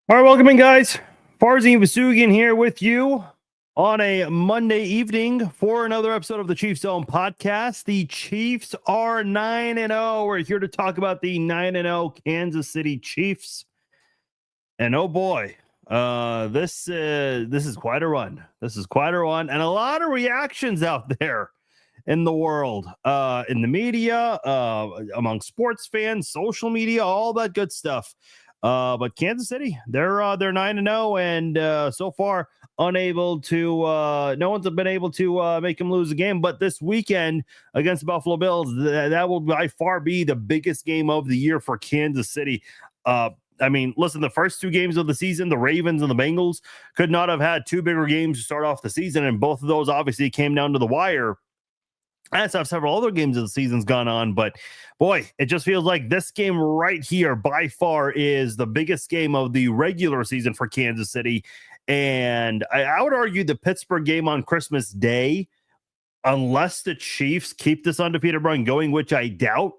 All right, welcome in, guys. Farzin Vasugian here with you on a Monday evening for another episode of the Chiefs Zone podcast. The Chiefs are 9-0. We're here to talk about the 9-0 Kansas City Chiefs. And oh boy, this is quite a run. This is quite a run, and a lot of reactions out there in the world, in the media, among sports fans, social media, all that good stuff. But Kansas City, they're 9-0, and so far unable to. No one's been able to make them lose a game. But this weekend against the Buffalo Bills, that will by far be the biggest game of the year for Kansas City. I mean, listen, the first two games of the season, the Ravens and the Bengals could not have had two bigger games to start off the season, and both of those obviously came down to the wire. As have several other games of the season's gone on, but boy, it just feels like this game right here by far is the biggest game of the regular season for Kansas City. And I would argue the Pittsburgh game on Christmas Day, unless the Chiefs keep this undefeated run going, which I doubt.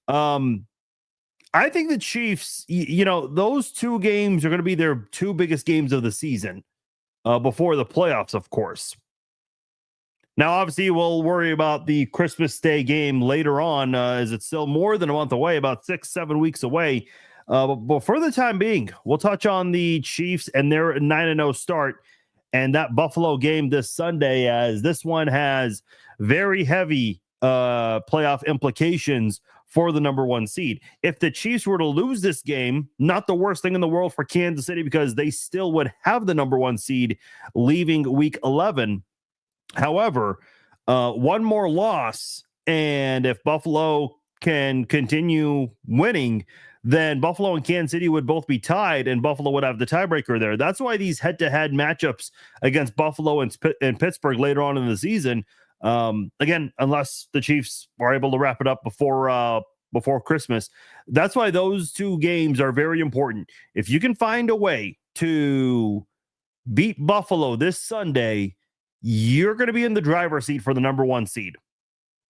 I think the Chiefs, those two games are going to be their two biggest games of the season before the playoffs, of course. Now, obviously, we'll worry about the Christmas Day game later on, as it's still more than a month away, about 6-7 weeks away. But for the time being, we'll touch on the Chiefs and their 9-0 start and that Buffalo game this Sunday, as this one has very heavy playoff implications for the number one seed. If the Chiefs were to lose this game, not the worst thing in the world for Kansas City, because they still would have the number one seed leaving week 11. However, one more loss, and if Buffalo can continue winning, then Buffalo and Kansas City would both be tied, and Buffalo would have the tiebreaker there. That's why these head-to-head matchups against Buffalo and Pittsburgh later on in the season, again, unless the Chiefs are able to wrap it up before Christmas, that's why those two games are very important. If you can find a way to beat Buffalo this Sunday, you're going to be in the driver's seat for the number one seed.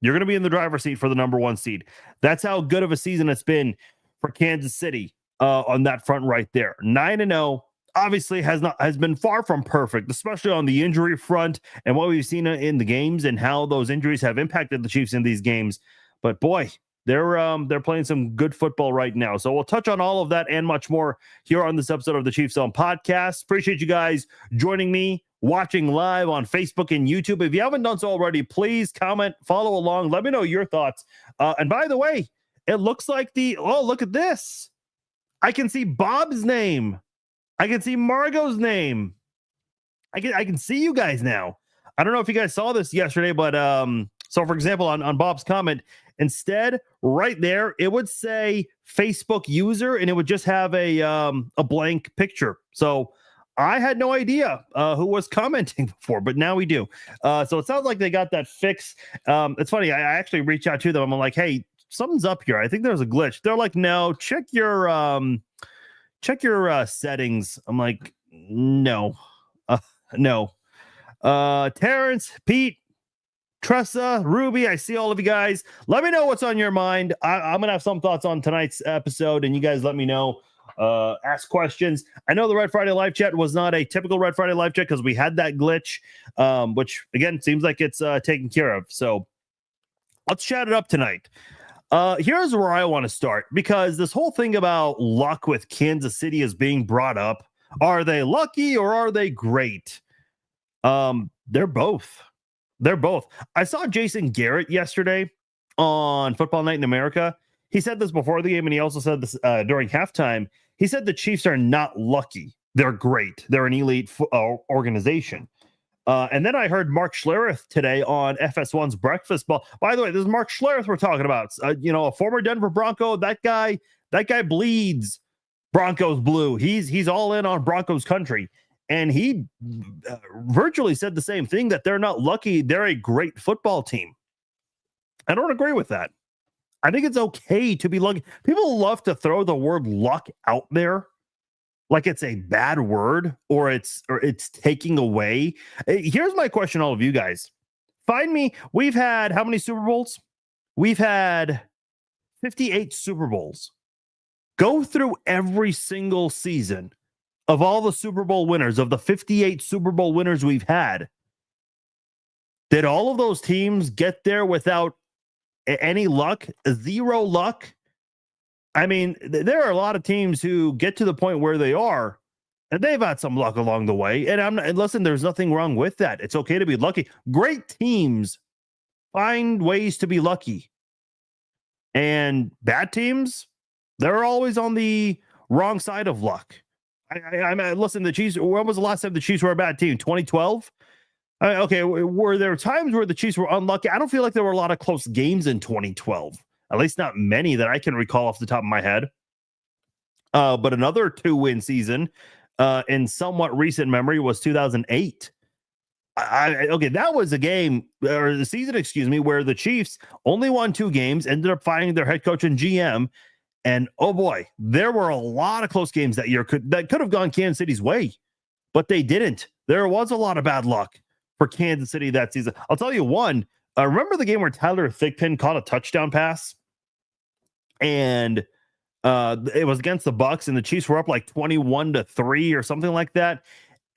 You're going to be in the driver's seat for the number one seed. That's how good of a season it's been for Kansas City on that front right there. 9-0 obviously has been far from perfect, especially on the injury front and what we've seen in the games and how those injuries have impacted the Chiefs in these games. But boy, they're playing some good football right now. So we'll touch on all of that and much more here on this episode of the Chiefs Zone podcast. Appreciate you guys joining me, watching live on Facebook and YouTube. If you haven't done so already, please comment, follow along, let me know your thoughts. And by the way, it looks like look at this. I can see Bob's name. I can see Margot's name. I can see you guys now. I don't know if you guys saw this yesterday, but so for example, on Bob's comment, instead, right there, it would say Facebook user, and it would just have a blank picture. So I had no idea who was commenting before, but now we do. So it sounds like they got that fixed. It's funny. I actually reached out to them. I'm like, hey, something's up here. I think there's a glitch. They're like, no, check your settings. I'm like, no. No. Terrence, Pete, Tressa, Ruby, I see all of you guys. Let me know what's on your mind. I'm going to have some thoughts on tonight's episode, and you guys let me know. Ask questions. I know the Red Friday live chat was not a typical Red Friday live chat because we had that glitch, which, again, seems like it's taken care of. So let's chat it up tonight. Here's where I want to start, because this whole thing about luck with Kansas City is being brought up. Are they lucky or are they great? They're both. They're both. I saw Jason Garrett yesterday on Football Night in America. He said this before the game, and he also said this during halftime. He said the Chiefs are not lucky. They're great. They're an elite organization. And then I heard Mark Schlereth today on FS1's Breakfast Ball. By the way, this is Mark Schlereth we're talking about. A former Denver Bronco. That guy bleeds Broncos blue. He's all in on Broncos country. And he virtually said the same thing, that they're not lucky. They're a great football team. I don't agree with that. I think it's okay to be lucky. People love to throw the word luck out there like it's a bad word or it's taking away. Here's my question, all of you guys. Find me. We've had how many Super Bowls? We've had 58 Super Bowls. Go through every single season of all the Super Bowl winners, of the 58 Super Bowl winners we've had, did all of those teams get there without any luck? Zero luck? I mean, there are a lot of teams who get to the point where they are, and they've had some luck along the way. And listen, there's nothing wrong with that. It's okay to be lucky. Great teams find ways to be lucky. And bad teams, they're always on the wrong side of luck. I mean, listen, the Chiefs, when was the last time the Chiefs were a bad team? 2012? Okay, were there times where the Chiefs were unlucky? I don't feel like there were a lot of close games in 2012. At least not many that I can recall off the top of my head. But another 2-win season in somewhat recent memory was 2008. Okay, that was a game, or the season, excuse me, where the Chiefs only won 2 games, ended up firing their head coach and GM. And oh boy, there were a lot of close games that year that could have gone Kansas City's way, but they didn't. There was a lot of bad luck for Kansas City that season. I'll tell you one. Remember the game where Tyler Thigpen caught a touchdown pass, and it was against the Bucs, and the Chiefs were up like 21-3 or something like that.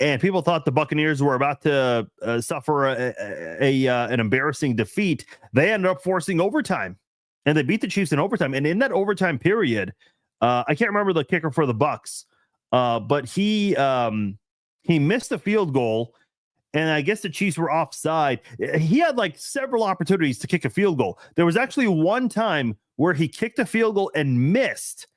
And people thought the Buccaneers were about to suffer an embarrassing defeat. They ended up forcing overtime, and they beat the Chiefs in overtime. And in that overtime period, I can't remember the kicker for the Bucs, but he missed a field goal, and I guess the Chiefs were offside. He had like several opportunities to kick a field goal. There was actually one time where he kicked a field goal and missed,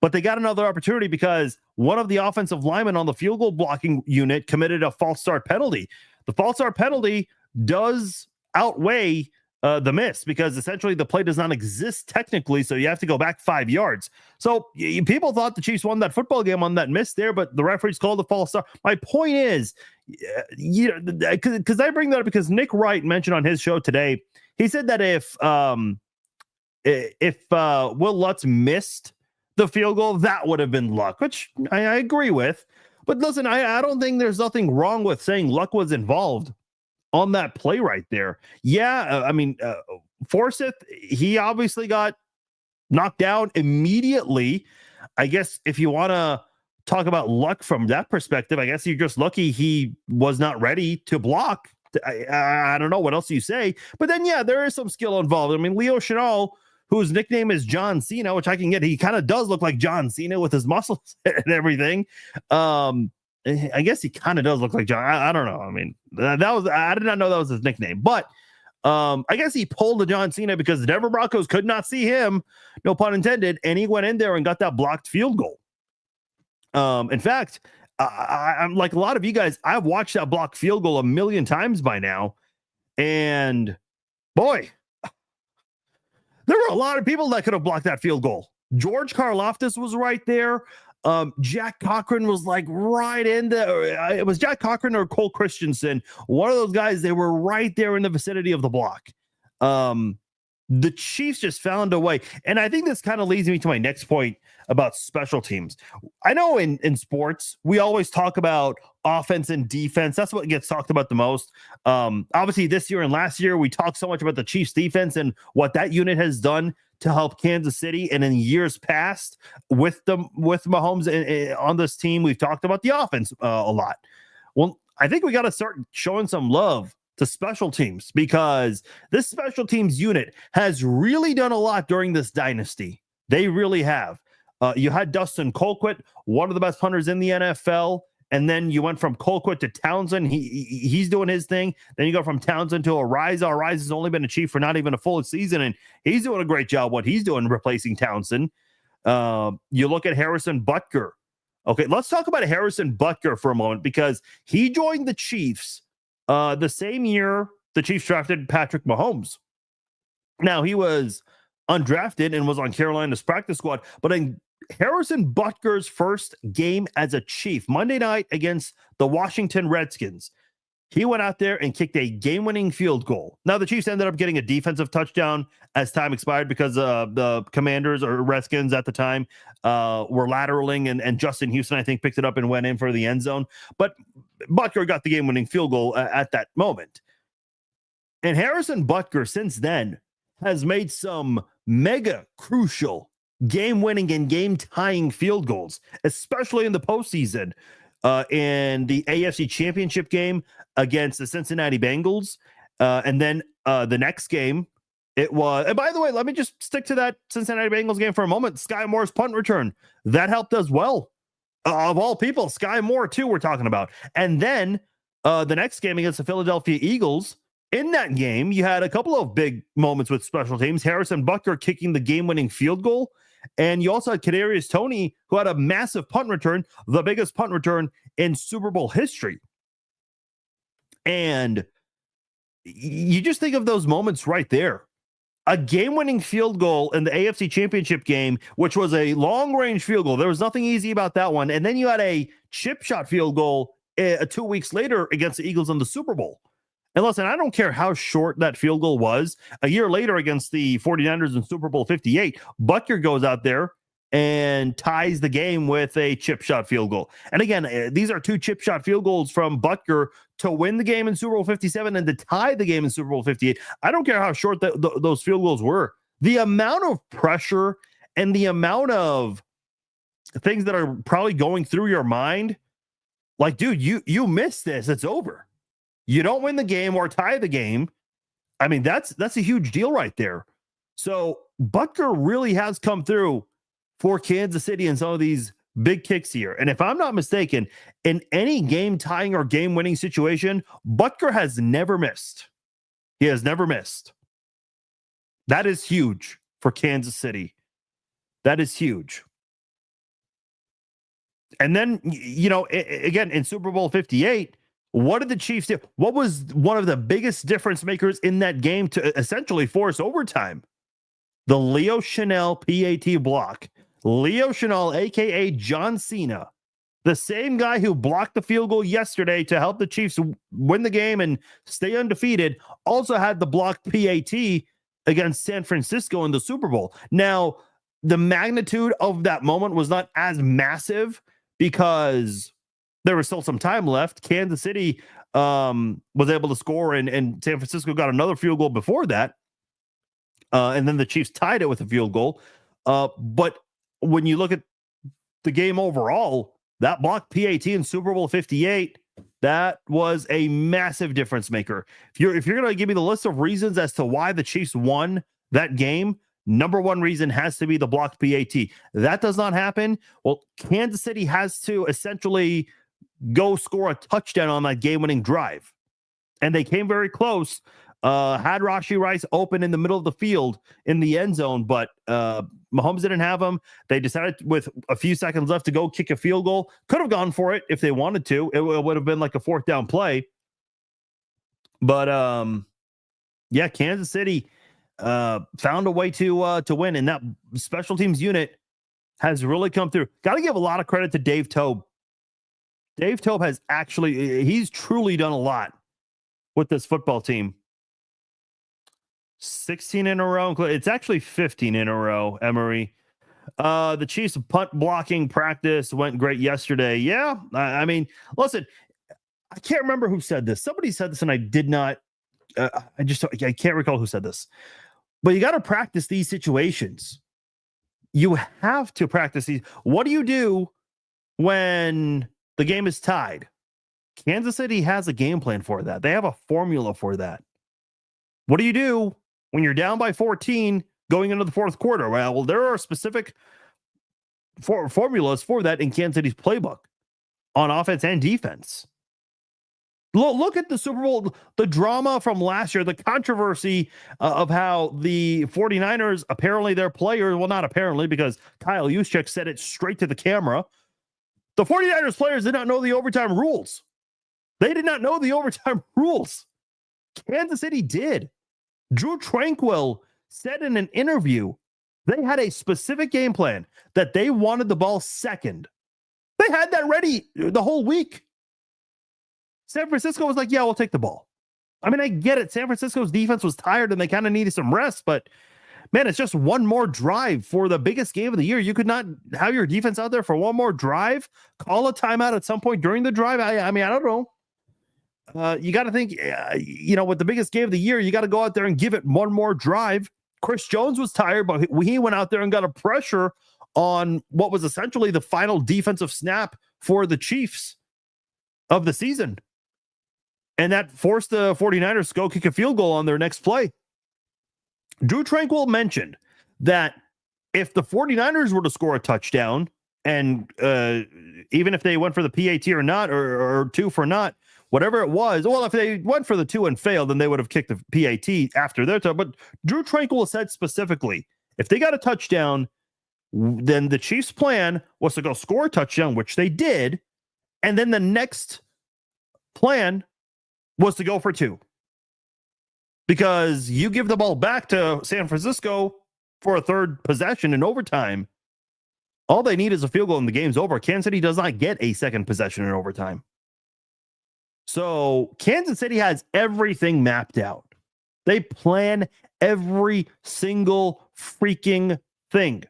but they got another opportunity because one of the offensive linemen on the field goal blocking unit committed a false start penalty. The false start penalty does outweigh the miss, because essentially the play does not exist technically, so you have to go back 5 yards. So people thought the Chiefs won that football game on that miss there, but the referees called the false start. My point is, because I bring that up because Nick Wright mentioned on his show today, he said that if Will Lutz missed the field goal, that would have been luck, which I agree with. But listen, I don't think there's nothing wrong with saying luck was involved on that play right there. Yeah, I mean, Forsyth, he obviously got knocked down immediately. I guess if you want to talk about luck from that perspective, I guess you're just lucky he was not ready to block. I don't know what else you say. But then, yeah, there is some skill involved. I mean, Leo Chenal, whose nickname is John Cena, which I can get. He kind of does look like John Cena with his muscles and everything. I guess he kind of does look like John. I don't know. I mean, I did not know that was his nickname, but I guess he pulled a John Cena because the Denver Broncos could not see him, no pun intended, and he went in there and got that blocked field goal. In fact, I'm like a lot of you guys, I've watched that blocked field goal a million times by now, and boy, there were a lot of people that could have blocked that field goal. George Karlaftis was right there. Jack Cochran was like right in there. It was Jack Cochran or Cole Christensen. One of those guys, they were right there in the vicinity of the block. The Chiefs just found a way. And I think this kind of leads me to my next point about special teams. I know in sports, we always talk about offense and defense. That's what gets talked about the most. Obviously, this year and last year, we talked so much about the Chiefs defense and what that unit has done to help Kansas City. And in years past, with Mahomes on this team, we've talked about the offense a lot. Well, I think we got to start showing some love to special teams, because this special teams unit has really done a lot during this dynasty. They really have. You had Dustin Colquitt, one of the best punters in the NFL. And then you went from Colquitt to Townsend. He's doing his thing. Then you go from Townsend to Ariza. Ariza has only been a Chief for not even a full season, and he's doing a great job what he's doing replacing Townsend. You look at Harrison Butker. Okay, let's talk about Harrison Butker for a moment, because he joined the Chiefs the same year the Chiefs drafted Patrick Mahomes. Now, he was undrafted and was on Carolina's practice squad, but in Harrison Butker's first game as a Chief, Monday night against the Washington Redskins, he went out there and kicked a game-winning field goal. Now, the Chiefs ended up getting a defensive touchdown as time expired, because the Commanders or Redskins at the time were lateraling, and Justin Houston, I think, picked it up and went in for the end zone. But Butker got the game-winning field goal at that moment. And Harrison Butker, since then, has made some mega crucial game-winning and game-tying field goals, especially in the postseason. In the AFC Championship game against the Cincinnati Bengals. And then the next game, it was, and by the way, let me just stick to that Cincinnati Bengals game for a moment. Sky Moore's punt return, that helped as well. Of all people, Sky Moore too, we're talking about. And then the next game against the Philadelphia Eagles, in that game, you had a couple of big moments with special teams. Harrison Butker kicking the game-winning field goal. And you also had Kadarius Toney, who had a massive punt return, the biggest punt return in Super Bowl history. And you just think of those moments right there. A game-winning field goal in the AFC Championship game, which was a long-range field goal. There was nothing easy about that one. And then you had a chip shot field goal 2 weeks later against the Eagles in the Super Bowl. And listen, I don't care how short that field goal was. A year later against the 49ers in Super Bowl 58, Butker goes out there and ties the game with a chip shot field goal. And again, these are 2 chip shot field goals from Butker to win the game in Super Bowl 57 and to tie the game in Super Bowl 58. I don't care how short those field goals were. The amount of pressure and the amount of things that are probably going through your mind, like, dude, you missed this. It's over. You don't win the game or tie the game. I mean, that's a huge deal right there. So Butker really has come through for Kansas City in some of these big kicks here. And if I'm not mistaken, in any game tying or game winning situation, Butker has never missed. He has never missed. That is huge for Kansas City. That is huge. And then, you know, again, in Super Bowl 58, what did the Chiefs do? What was one of the biggest difference makers in that game to essentially force overtime? The Leo Chenal PAT block. Leo Chenal, a.k.a. John Cena, the same guy who blocked the field goal yesterday to help the Chiefs win the game and stay undefeated, also had the blocked PAT against San Francisco in the Super Bowl. Now, the magnitude of that moment was not as massive because there was still some time left. Kansas City was able to score, and San Francisco got another field goal before that. And then the Chiefs tied it with a field goal. But when you look at the game overall, that blocked PAT in Super Bowl 58, that was a massive difference maker. If you're going to give me the list of reasons as to why the Chiefs won that game, number one reason has to be the blocked PAT. That does not happen. Well, Kansas City has to essentially go score a touchdown on that game-winning drive. And they came very close. Had Rashee Rice open in the middle of the field in the end zone, but Mahomes didn't have him. They decided with a few seconds left to go kick a field goal. Could have gone for it if they wanted to. It would have been like a 4th down play. But yeah, Kansas City found a way to win, and that special teams unit has really come through. Got to give a lot of credit to Dave Toub. Dave Toub has he's truly done a lot with this football team. 16 in a row. It's actually 15 in a row, Emery. The Chiefs punt blocking practice went great yesterday. Yeah. I mean, listen, I can't remember who said this. Somebody said this and I did not, I can't recall who said this, but you got to practice these situations. You have to practice these. What do you do when the game is tied? Kansas City has a game plan for that. They have a formula for that. What do you do when you're down by 14 going into the 4th quarter? Well, there are specific formulas for that in Kansas City's playbook on offense and defense. Look at the Super Bowl, the drama from last year, the controversy of how the 49ers, apparently their players, well, not apparently, because Kyle Juszczyk said it straight to the camera. The 49ers players did not know the overtime rules. They did not know the overtime rules. Kansas City did. Drew Tranquill said in an interview they had a specific game plan that they wanted the ball second. They had that ready the whole week. San Francisco was like, yeah, we'll take the ball. I mean, I get it. San Francisco's defense was tired and they kind of needed some rest, but man, it's just one more drive for the biggest game of the year. You could not have your defense out there for one more drive, call a timeout at some point during the drive. I mean, I don't know. You got to think, with the biggest game of the year, you got to go out there and give it one more drive, Chris Jones was tired, but he went out there and got a pressure on what was essentially the final defensive snap for the Chiefs of the season. And that forced the 49ers to go kick a field goal on their next play. Drue Tranquill mentioned that if the 49ers were to score a touchdown, and even if they went for the PAT or not, or two for not, whatever it was, well, if they went for the two and failed, then they would have kicked the PAT after their time. But Drue Tranquill said specifically, if they got a touchdown, then the Chiefs' plan was to go score a touchdown, which they did. And then the next plan was to go for two. Because you give the ball back to San Francisco for a third possession in overtime, all they need is a field goal and the game's over. Kansas City does not get a second possession in overtime. So Kansas City has everything mapped out. They plan every single freaking thing.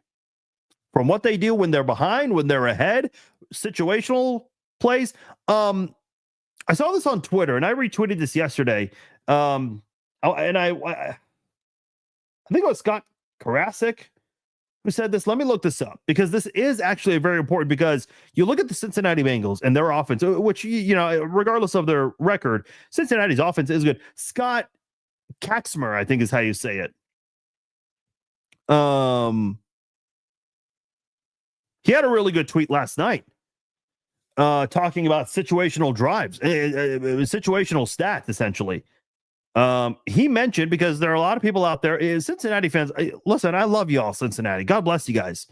From what they do when they're behind, when they're ahead, situational plays. I saw this on Twitter, and I retweeted this yesterday. I think it was Scott Karasik who said this. Let me look this up, because this is actually very important, because you look at the Cincinnati Bengals and their offense, which, you know, regardless of their record, Cincinnati's offense is good. Scott Kacsmer, I think is how you say it. He had a really good tweet last night talking about situational drives, situational stats, essentially. He mentioned, because there are a lot of people out there, Cincinnati fans. Listen, I love y'all, Cincinnati. God bless you guys.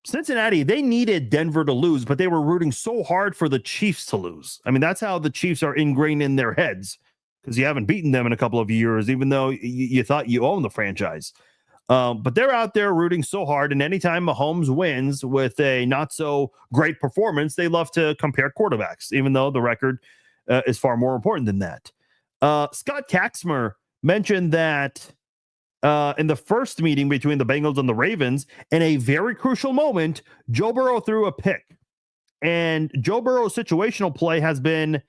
Cincinnati, they needed Denver to lose, but they were rooting so hard for the Chiefs to lose. I mean, that's how the Chiefs are ingrained in their heads, because you haven't beaten them in a couple of years, even though you thought you owned the franchise. But they're out there rooting so hard, and anytime Mahomes wins with a not so great performance, they love to compare quarterbacks, even though the record is far more important than that. Scott Kacsmer mentioned that in the first meeting between the Bengals and the Ravens, in a very crucial moment, Joe Burrow threw a pick, and Joe Burrow's situational play has been,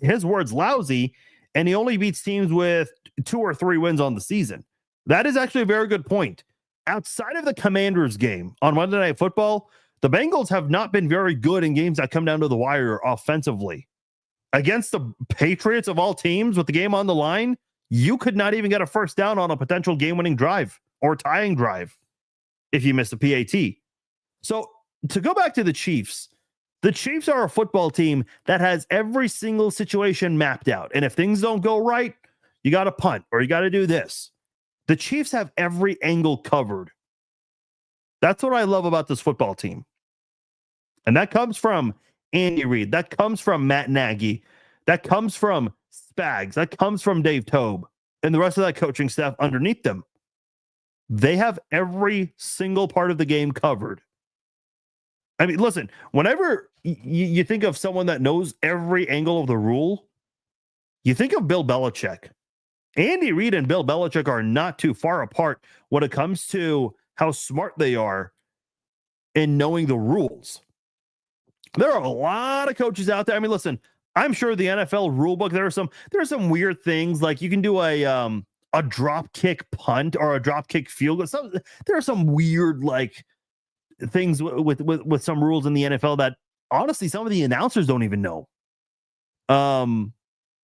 his words, lousy, and he only beats teams with 2 or 3 wins on the season. That is actually a very good point. Outside of the Commanders game on Monday Night Football, the Bengals have not been very good in games that come down to the wire offensively. Against the Patriots of all teams, with the game on the line, you could not even get a first down on a potential game-winning drive or tying drive if you miss a PAT. So to go back to the Chiefs are a football team that has every single situation mapped out. And if things don't go right, you got to punt or you got to do this. The Chiefs have every angle covered. That's what I love about this football team. And that comes from Andy Reid. That comes from Matt Nagy. That comes from Spags. That comes from Dave Toub and the rest of that coaching staff underneath them. They have every single part of the game covered. I mean, listen, whenever you think of someone that knows every angle of the rule, you think of Bill Belichick. Andy Reid and Bill Belichick are not too far apart when it comes to how smart they are in knowing the rules. There are a lot of coaches out there. I mean, listen, I'm sure the NFL rulebook, there are some weird things, like you can do a drop kick punt or a drop kick field goal. There are some weird like things with some rules in the NFL that honestly some of the announcers don't even know.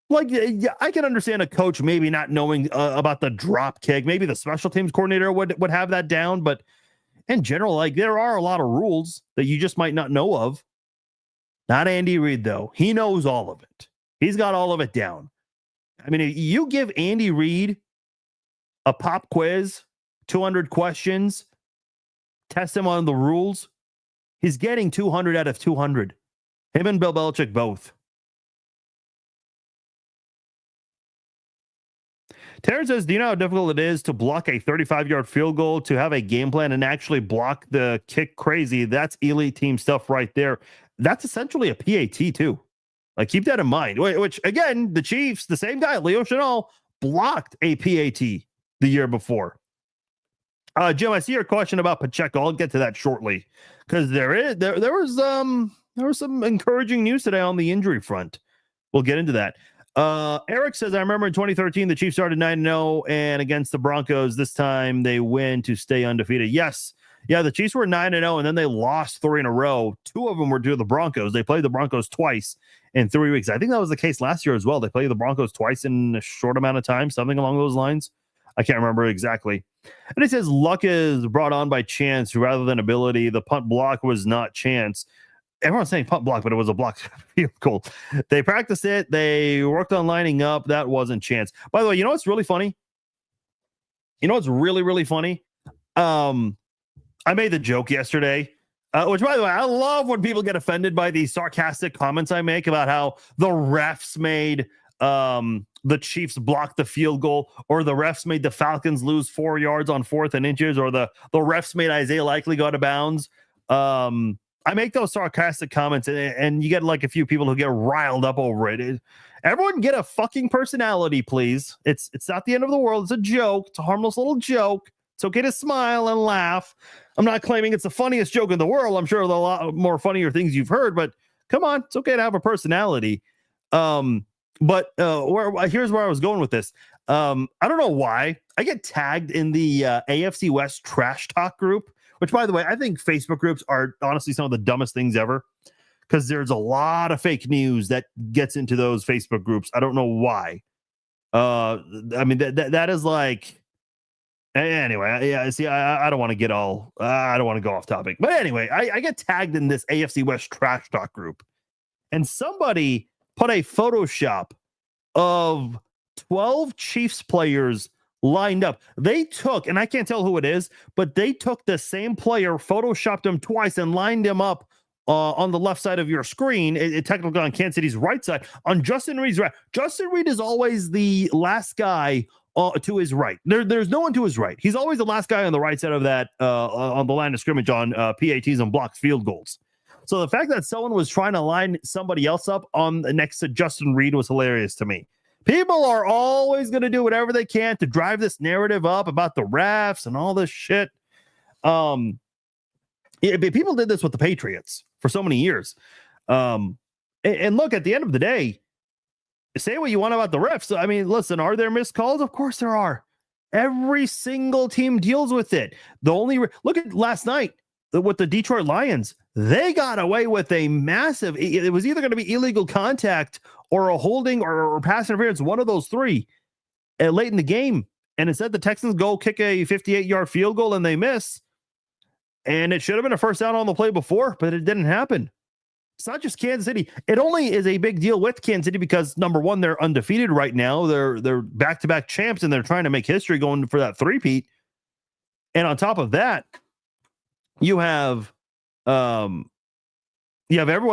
Like, yeah, I can understand a coach maybe not knowing about the drop kick. Maybe the special teams coordinator would have that down. But in general, like, there are a lot of rules that you just might not know of. Not Andy Reid, though. He knows all of it. He's got all of it down. I mean, if you give Andy Reid a pop quiz, 200 questions, test him on the rules, he's getting 200 out of 200. Him and Bill Belichick both. Terrence says, do you know how difficult it is to block a 35-yard field goal, to have a game plan and actually block the kick crazy? That's elite team stuff right there. That's essentially a PAT too. Like, keep that in mind. Which, again, the Chiefs, the same guy, Leo Chenal, blocked a PAT the year before. Jim, I see your question about Pacheco. I'll get to that shortly, because there was some encouraging news today on the injury front. We'll get into that. Eric says, I remember in 2013, the Chiefs started 9-0 and against the Broncos. This time they win to stay undefeated. Yes. Yeah, the Chiefs were 9-0 and then they lost 3 in a row. 2 of them were due to the Broncos. They played the Broncos twice in 3 weeks. I think that was the case last year as well. They played the Broncos twice in a short amount of time, something along those lines. I can't remember exactly. And it says luck is brought on by chance rather than ability. The punt block was not chance. Everyone's saying punt block, but it was a blocked field goal. They practiced it. They worked on lining up. That wasn't chance. By the way, you know what's really funny? You know what's really, really funny? I made the joke yesterday, which, by the way, I love when people get offended by these sarcastic comments I make about how the refs made the Chiefs block the field goal, or the refs made the Falcons lose 4 yards on 4th and inches, or the refs made Isaiah Likely go out of bounds. I make those sarcastic comments, and you get like a few people who get riled up over it. Everyone get a fucking personality, please. It's not the end of the world. It's a joke. It's a harmless little joke. It's okay to smile and laugh. I'm not claiming it's the funniest joke in the world. I'm sure there are a lot more funnier things you've heard, but come on, it's okay to have a personality. But here's where I was going with this. I don't know why I get tagged in the AFC West trash talk group, which, by the way, I think Facebook groups are honestly some of the dumbest things ever, because there's a lot of fake news that gets into those Facebook groups. I don't know why. I mean, that is like, anyway. Yeah, see, I don't want to get all, I don't want to go off topic, but anyway, I get tagged in this AFC West trash talk group, and somebody put a Photoshop of 12 Chiefs players lined up. They took, and I can't tell who it is, but they took the same player, photoshopped him twice, and lined him up on the left side of your screen. Technically on Kansas City's right side, on Justin Reid's right. Justin Reid is always the last guy to his right. There's no one to his right. He's always the last guy on the right side of that, on the line of scrimmage on PATs and blocked field goals. So the fact that someone was trying to line somebody else up on next to Justin Reid was hilarious to me. People are always going to do whatever they can to drive this narrative up about the refs and all this shit. People did this with the Patriots for so many years. And look, at the end of the day, say what you want about the refs. I mean, listen, are there missed calls? Of course there are. Every single team deals with it. Look at last night with the Detroit Lions. They got away with a massive, it was either going to be illegal contact or a holding or pass interference, one of those three, late in the game. And instead, the Texans go kick a 58-yard field goal and they miss. And it should have been a first down on the play before, but it didn't happen. It's not just Kansas City. It only is a big deal with Kansas City because, number one, they're undefeated right now. They're back-to-back champs, and they're trying to make history going for that three-peat. And on top of that, you have everyone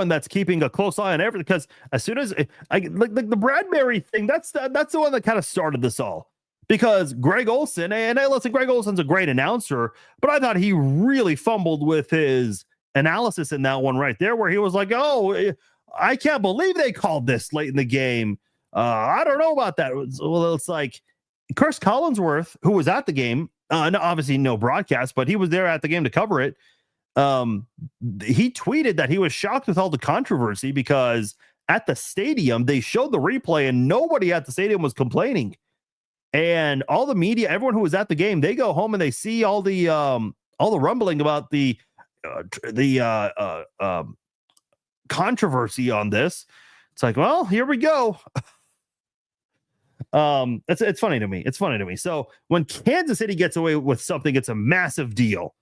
that's keeping a close eye on everything, because as soon as like the Bradbury thing, that's the one that kind of started this all. Because Greg Olsen, and listen, Greg Olsen's a great announcer, but I thought he really fumbled with his analysis in that one right there, where he was like, "Oh, I can't believe they called this late in the game. I don't know about that." Well, it's like Chris Collinsworth, who was at the game, obviously no broadcast, but he was there at the game to cover it. He tweeted that he was shocked with all the controversy because at the stadium they showed the replay and nobody at the stadium was complaining. And all the media, everyone who was at the game, they go home and they see all the rumbling about the controversy on this. It's like, well, here we go. It's funny to me. It's funny to me. So when Kansas City gets away with something, it's a massive deal.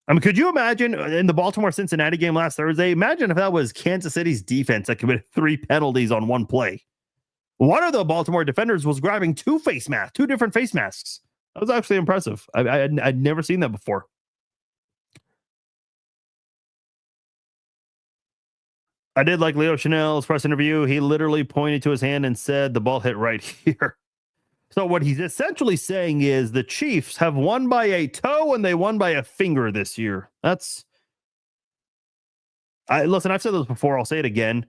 I mean, could you imagine in the Baltimore-Cincinnati game last Thursday? Imagine if that was Kansas City's defense that committed 3 penalties on one play. One of the Baltimore defenders was grabbing 2 different face masks. That was actually impressive. I'd never seen that before. I did like Leo Chanel's press interview. He literally pointed to his hand and said the ball hit right here. So what he's essentially saying is the Chiefs have won by a toe and they won by a finger this year. Listen, I've said this before. I'll say it again.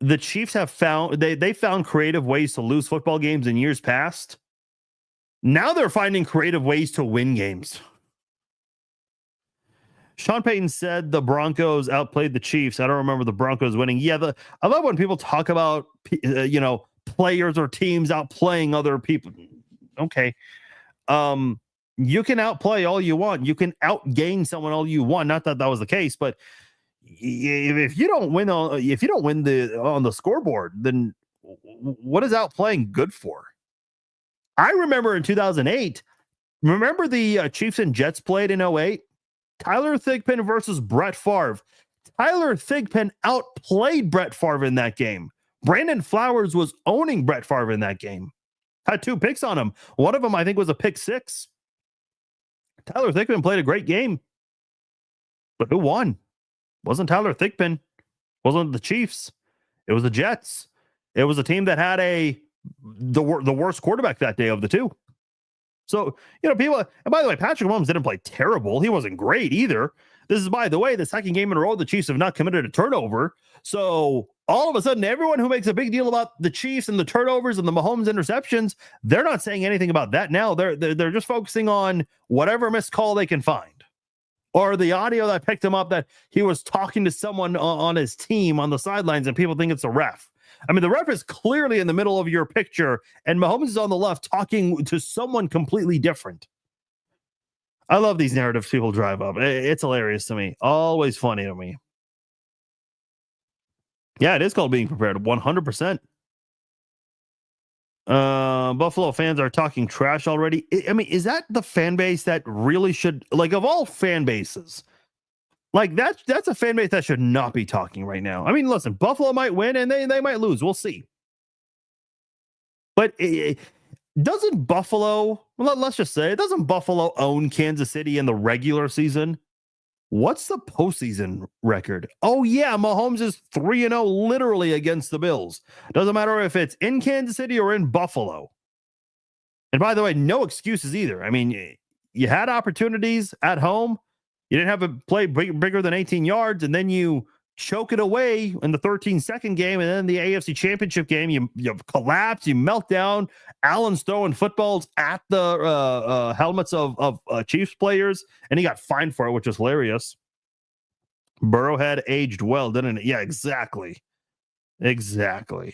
The Chiefs have found they found creative ways to lose football games in years past. Now they're finding creative ways to win games. Sean Payton said the Broncos outplayed the Chiefs. I don't remember the Broncos winning. Yeah, I love when people talk about players or teams outplaying other people. Okay. You can outplay all you want. You can outgain someone all you want. Not that that was the case, but if you don't win on the scoreboard, then what is outplaying good for? I remember in 2008. Remember the Chiefs and Jets played in 08? Tyler Thigpen versus Brett Favre. Tyler Thigpen outplayed Brett Favre in that game. Brandon Flowers was owning Brett Favre in that game. Had 2 picks on him. One of them, I think, was a pick 6. Tyler Thigpen played a great game. But who won? Wasn't Tyler Thigpen. Wasn't the Chiefs. It was the Jets. It was a team that had the worst quarterback that day of the 2. So, people, and by the way, Patrick Mahomes didn't play terrible. He wasn't great either. This is, by the way, the second game in a row the Chiefs have not committed a turnover. So all of a sudden, everyone who makes a big deal about the Chiefs and the turnovers and the Mahomes interceptions, they're not saying anything about that now. They're just focusing on whatever missed call they can find, or the audio that picked him up that he was talking to someone on his team on the sidelines, and people think it's a ref. I mean, the ref is clearly in the middle of your picture, and Mahomes is on the left talking to someone completely different. I love these narratives people drive up. It's hilarious to me. Always funny to me. Yeah, it is called being prepared. 100%. Buffalo fans are talking trash already. I mean, is that the fan base that really should, like, of all fan bases, like that's a fan base that should not be talking right now. I mean, listen, Buffalo might win and they might lose. We'll see. But doesn't Buffalo, let's just say, doesn't Buffalo own Kansas City in the regular season? What's the postseason record? Oh, yeah, Mahomes is 3-0 literally against the Bills. Doesn't matter if it's in Kansas City or in Buffalo. And by the way, no excuses either. I mean, you had opportunities at home. You didn't have a play bigger than 18 yards, and then you choke it away in the 13-second game, and then the AFC Championship game, you collapse, you melt down. Allen's throwing footballs at the helmets of Chiefs players, and he got fined for it, which is hilarious. Burrowhead aged well, didn't it? Yeah, exactly. Exactly.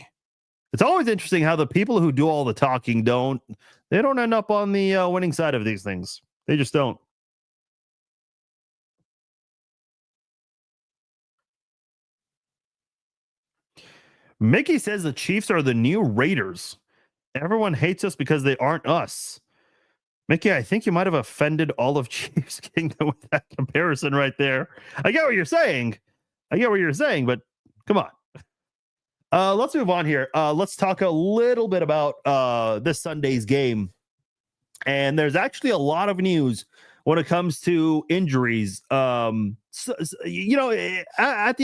It's always interesting how the people who do all the talking don't end up on the winning side of these things. They just don't. Mickey says the Chiefs are the new Raiders. Everyone hates us because they aren't us. Mickey, I think you might have offended all of Chiefs Kingdom with that comparison right there. I get what you're saying. But come on. Let's move on here. Let's talk a little bit about this Sunday's game. And there's actually a lot of news when it comes to injuries. At the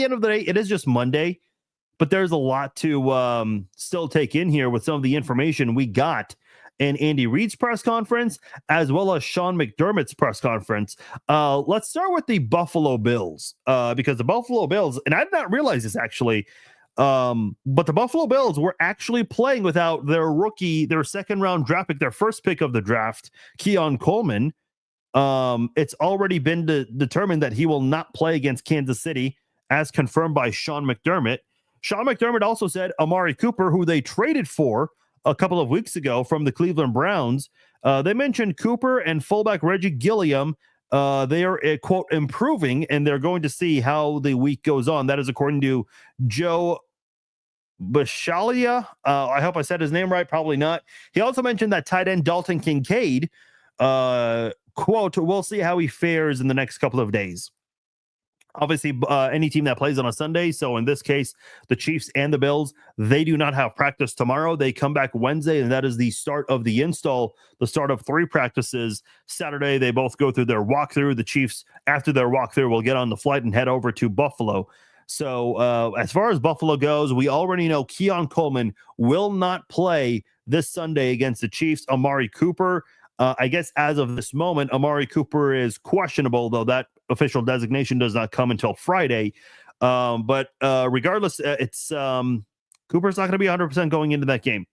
end of the day, it is just Monday. But there's a lot to still take in here with some of the information we got in Andy Reid's press conference, as well as Sean McDermott's press conference. Let's start with the Buffalo Bills, because the Buffalo Bills, and I did not realize this actually, but the Buffalo Bills were actually playing without their rookie, their second-round draft pick, their first pick of the draft, Keon Coleman. It's already been determined that he will not play against Kansas City, as confirmed by Sean McDermott. Sean McDermott also said Amari Cooper, who they traded for a couple of weeks ago from the Cleveland Browns, they mentioned Cooper and fullback Reggie Gilliam. They are, quote, improving, and they're going to see how the week goes on. That is according to Joe Bishalia. I hope I said his name right. Probably not. He also mentioned that tight end Dalton Kincaid, quote, we'll see how he fares in the next couple of days. Obviously, any team that plays on a Sunday, so in this case, the Chiefs and the Bills, they do not have practice tomorrow. They come back Wednesday, and that is the start of the install, the start of 3 practices. Saturday, they both go through their walkthrough. The Chiefs, after their walkthrough, will get on the flight and head over to Buffalo. So as far as Buffalo goes, we already know Keon Coleman will not play this Sunday against the Chiefs. Amari Cooper, I guess as of this moment, Amari Cooper is questionable, though that official designation does not come until Friday. But regardless, it's Cooper's not going to be 100% going into that game.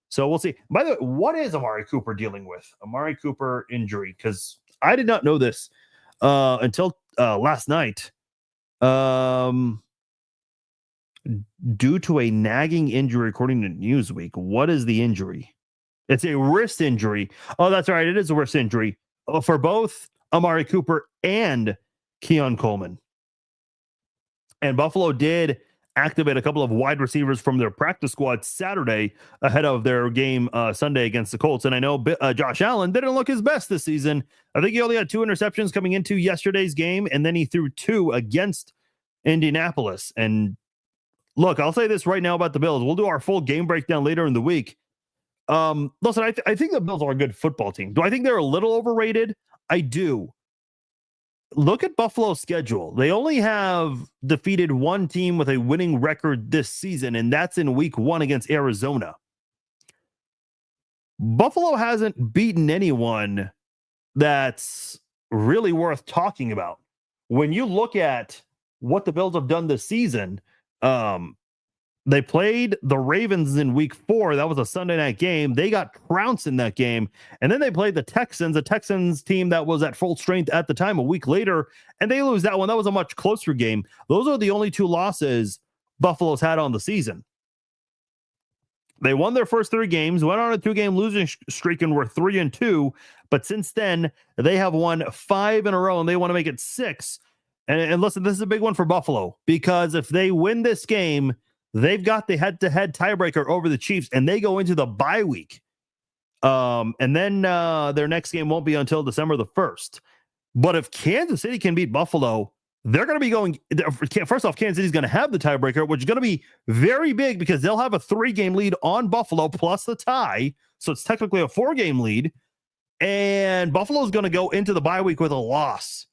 So we'll see. By the way, what is Amari Cooper dealing with? Amari Cooper injury, because I did not know this until last night. due to a nagging injury, according to Newsweek. What is the injury? It's a wrist injury. Oh, that's right. It is a wrist injury for both Amari Cooper and Keon Coleman. And Buffalo did activate a couple of wide receivers from their practice squad Saturday ahead of their game Sunday against the Colts. And I know Josh Allen didn't look his best this season. I think he only had 2 interceptions coming into yesterday's game, and then he threw 2 against Indianapolis. And look, I'll say this right now about the Bills. We'll do our full game breakdown later in the week. Listen, I think the Bills are a good football team. Do I think they're a little overrated? I do. Look at Buffalo's schedule. They only have defeated one team with a winning record this season, and that's in week 1 against Arizona. Buffalo hasn't beaten anyone that's really worth talking about. When you look at what the Bills have done this season, they played the Ravens in week 4. That was a Sunday night game. They got trounced in that game. And then they played the Texans, a Texans team that was at full strength at the time a week later, and they lose that one. That was a much closer game. Those are the only 2 losses Buffalo's had on the season. They won their first 3 games, went on a 2-game losing streak, and were 3-2. But since then, they have won 5 in a row, and they want to make it 6. And listen, this is a big one for Buffalo, because if they win this game, they've got the head-to-head tiebreaker over the Chiefs, and they go into the bye week. And then their next game won't be until December the 1st. But if Kansas City can beat Buffalo, they're going to be going. First off, Kansas City's going to have the tiebreaker, which is going to be very big because they'll have a 3-game lead on Buffalo plus the tie. So it's technically a 4-game lead. And Buffalo's going to go into the bye week with a loss.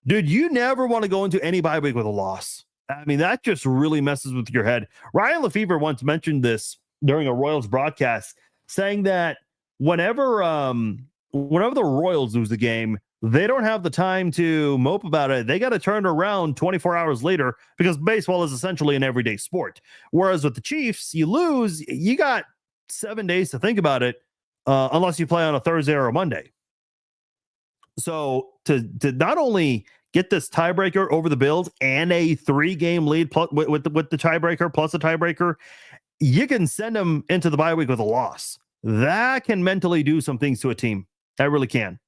Dude, you never want to go into any bye week with a loss. I mean, that just really messes with your head. Ryan Lefebvre once mentioned this during a Royals broadcast, saying that whenever the Royals lose a game, they don't have the time to mope about it. They got to turn it around 24 hours later, because baseball is essentially an everyday sport. Whereas with the Chiefs, you lose, you got 7 days to think about it, unless you play on a Thursday or a Monday. So to not only get this tiebreaker over the Bills and a 3-game lead with the tiebreaker plus a tiebreaker, you can send them into the bye week with a loss. That can mentally do some things to a team. That really can.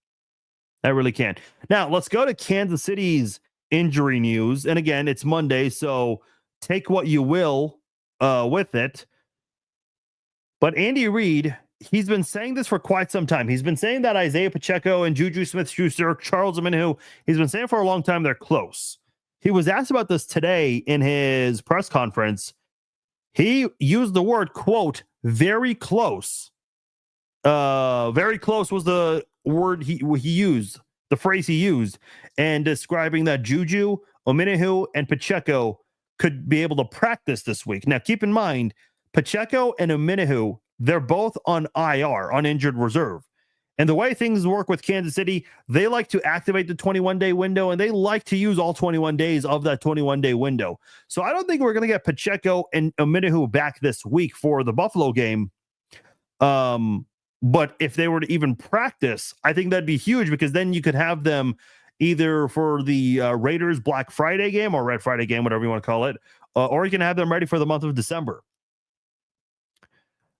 That really can. Now, let's go to Kansas City's injury news. And again, it's Monday, so take what you will with it. But Andy Reid, he's been saying this for quite some time. He's been saying that Isaiah Pacheco and Juju Smith-Schuster, Charles Omenihu, he's been saying for a long time they're close. He was asked about this today in his press conference. He used the word, quote, very close. Very close was the word he used, the phrase he used, and describing that Juju, Omenihu, and Pacheco could be able to practice this week. Now, keep in mind, Pacheco and Omenihu, they're both on IR, on injured reserve. And the way things work with Kansas City, they like to activate the 21-day window, and they like to use all 21 days of that 21-day window. So I don't think we're going to get Pacheco and Omenihu back this week for the Buffalo game. But if they were to even practice, I think that'd be huge, because then you could have them either for the Raiders Black Friday game or Red Friday game, whatever you want to call it, or you can have them ready for the month of December.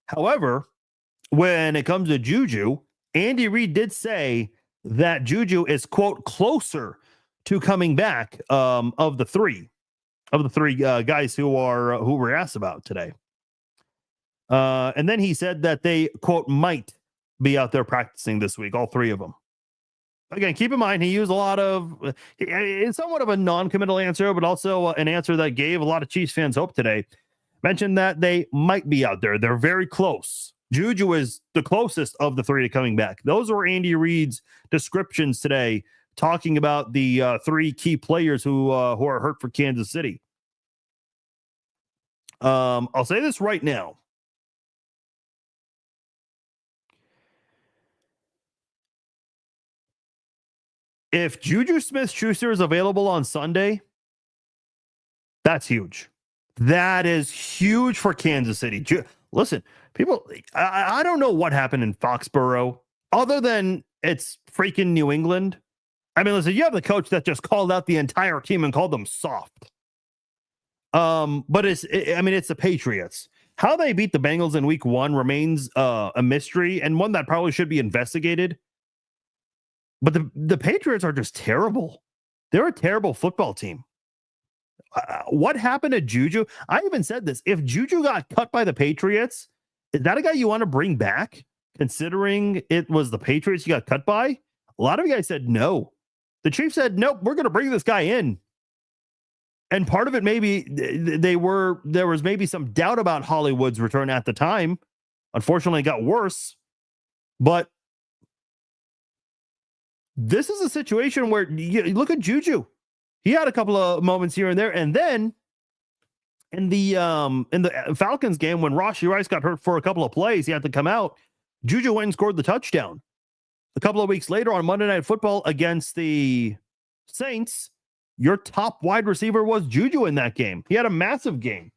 However, when it comes to Juju, Andy Reid did say that Juju is, quote, closer to coming back of the three guys who were asked about today. And then he said that they, quote, might be out there practicing this week, all 3 of them. Again, keep in mind, he used a lot of, it's somewhat of a non-committal answer, but also an answer that gave a lot of Chiefs fans hope today. Mentioned that they might be out there. They're very close. Juju is the closest of the 3 to coming back. Those were Andy Reid's descriptions today, talking about the 3 key players who are hurt for Kansas City. I'll say this right now. If Juju Smith-Schuster is available on Sunday, that's huge. That is huge for Kansas City. Listen, people, I don't know what happened in Foxborough other than it's freaking New England. I mean, listen, you have the coach that just called out the entire team and called them soft. But I mean, it's the Patriots. How they beat the Bengals in week 1 remains a mystery, and one that probably should be investigated. But the Patriots are just terrible. They're a terrible football team. What happened to Juju? I even said this. If Juju got cut by the Patriots, is that a guy you want to bring back? Considering it was the Patriots he got cut by? A lot of you guys said no. The Chiefs said, nope, we're going to bring this guy in. And part of it, maybe there was maybe some doubt about Hollywood's return at the time. Unfortunately, it got worse. But this is a situation where you look at Juju. He had a couple of moments here and there, and then in the Falcons game when Rashee Rice got hurt for a couple of plays, he had to come out. Juju went and scored the touchdown. A couple of weeks later on Monday Night Football against the Saints, your top wide receiver was Juju in that game. He had a massive game.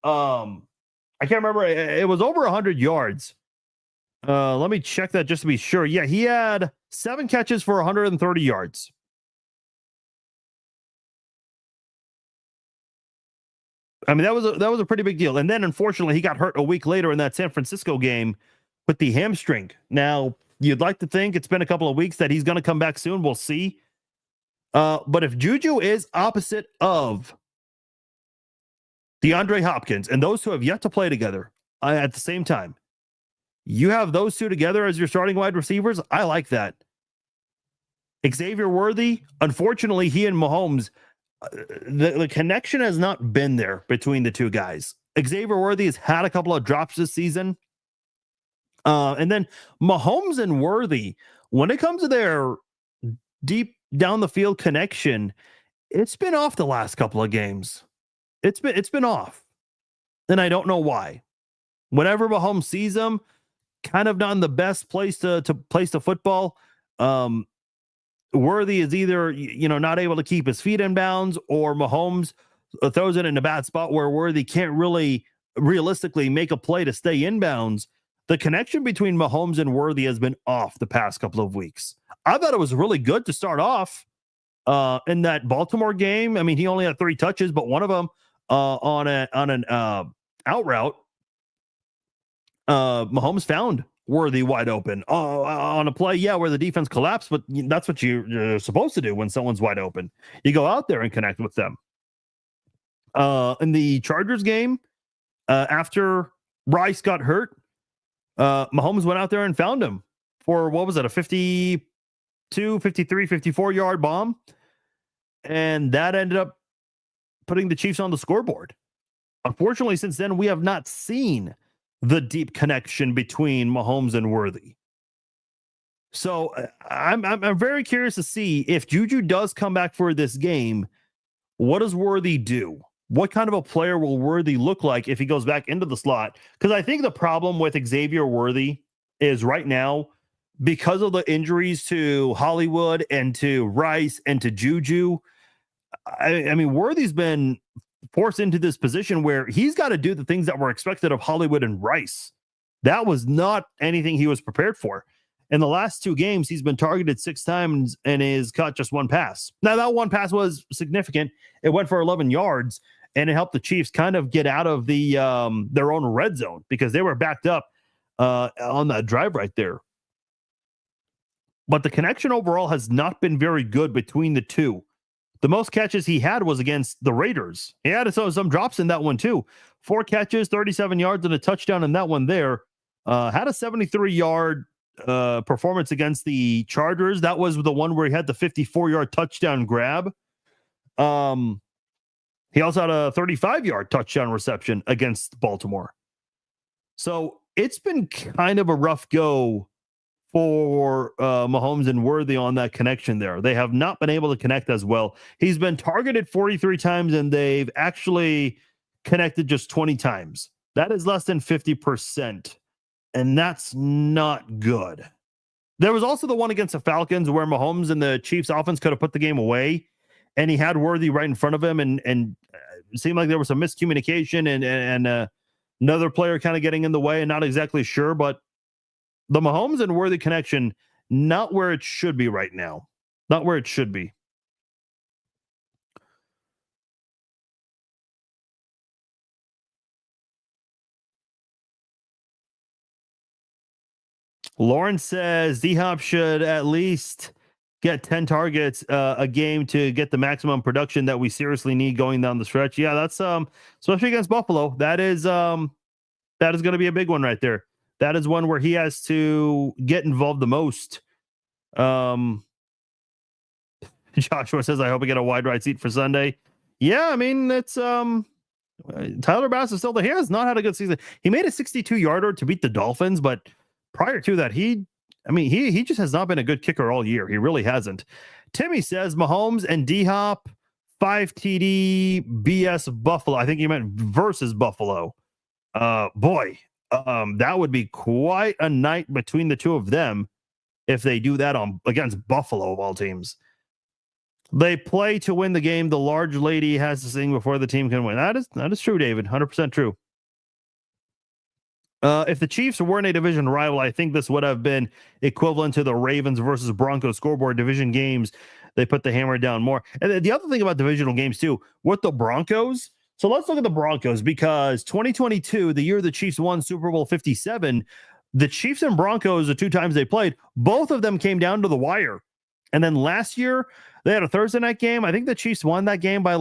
I can't remember. It was over 100 yards. Let me check that just to be sure. Yeah, he had 7 catches for 130 yards. I mean, that was a pretty big deal. And then, unfortunately, he got hurt a week later in that San Francisco game with the hamstring. Now, you'd like to think it's been a couple of weeks that he's going to come back soon. We'll see. But if Juju is opposite of DeAndre Hopkins and those who have yet to play together at the same time, you have those two together as your starting wide receivers. I like that. Xavier Worthy, unfortunately, he and Mahomes, the connection has not been there between the two guys. Xavier Worthy has had a couple of drops this season. And then Mahomes and Worthy, when it comes to their deep down the field connection, it's been off the last couple of games. It's been off. And I don't know why. Whenever Mahomes sees them, kind of not in the best place to place the football. Worthy is either, not able to keep his feet in bounds, or Mahomes throws it in a bad spot where Worthy can't really realistically make a play to stay in bounds. The connection between Mahomes and Worthy has been off the past couple of weeks. I thought it was really good to start off in that Baltimore game. I mean, he only had 3 touches, but one of them on an out route, Mahomes found Worthy wide open on a play, where the defense collapsed, but that's what you're supposed to do when someone's wide open. You go out there and connect with them. In the Chargers game, after Rice got hurt, Mahomes went out there and found him for, what was it, a 52, 53, 54-yard bomb, and that ended up putting the Chiefs on the scoreboard. Unfortunately, since then, we have not seen the deep connection between Mahomes and Worthy. So I'm very curious to see if Juju does come back for this game. What does Worthy do? What kind of a player will Worthy look like if he goes back into the slot? Because I think the problem with Xavier Worthy is right now, because of the injuries to Hollywood and to Rice and to Juju, I mean, Worthy's been forced into this position where he's got to do the things that were expected of Hollywood and Rice. That was not anything he was prepared for. In the last 2 games, he's been targeted 6 times and has caught just 1 pass. Now, that 1 pass was significant. It went for 11 yards, and it helped the Chiefs kind of get out of the their own red zone because they were backed up on that drive right there. But the connection overall has not been very good between the two. The most catches he had was against the Raiders. He had some drops in that one too. 4 catches, 37 yards, and a touchdown in that one there. Had a 73-yard performance against the Chargers. That was the one where he had the 54-yard touchdown grab. He also had a 35-yard touchdown reception against Baltimore. So it's been kind of a rough go for Mahomes and Worthy on that connection there. They have not been able to connect as well. He's been targeted 43 times, and they've actually connected just 20 times. That is less than 50%, and that's not good. There was also the one against the Falcons where Mahomes and the Chiefs offense could have put the game away, and he had Worthy right in front of him, and it seemed like there was some miscommunication and another player kind of getting in the way and not exactly sure, but the Mahomes and Worthy connection, not where it should be right now. Not where it should be. Lauren says D-Hop should at least get 10 targets a game to get the maximum production that we seriously need going down the stretch. Yeah, that's especially against Buffalo. That is going to be a big one right there. That is one where he has to get involved the most. Joshua says, I hope we get a wide right seat for Sunday. Yeah, I mean, it's Tyler Bass is still there. He has not had a good season. He made a 62-yarder to beat the Dolphins, but prior to that, he just has not been a good kicker all year. He really hasn't. Timmy says Mahomes and D-Hop 5 TD BS Buffalo. I think he meant versus Buffalo. Boy, that would be quite a night between the two of them if they do that against Buffalo of all teams. They play to win the game. The large lady has to sing before the team can win. That is true, David. 100% true. If the Chiefs weren't a division rival, I think this would have been equivalent to the Ravens versus Broncos scoreboard division games. They put the hammer down more. And the other thing about divisional games, too, with the Broncos. So let's look at the Broncos, because 2022, the year the Chiefs won Super Bowl 57, the Chiefs and Broncos, the two times they played, both of them came down to the wire. And then last year, they had a Thursday night game. I think the Chiefs won that game by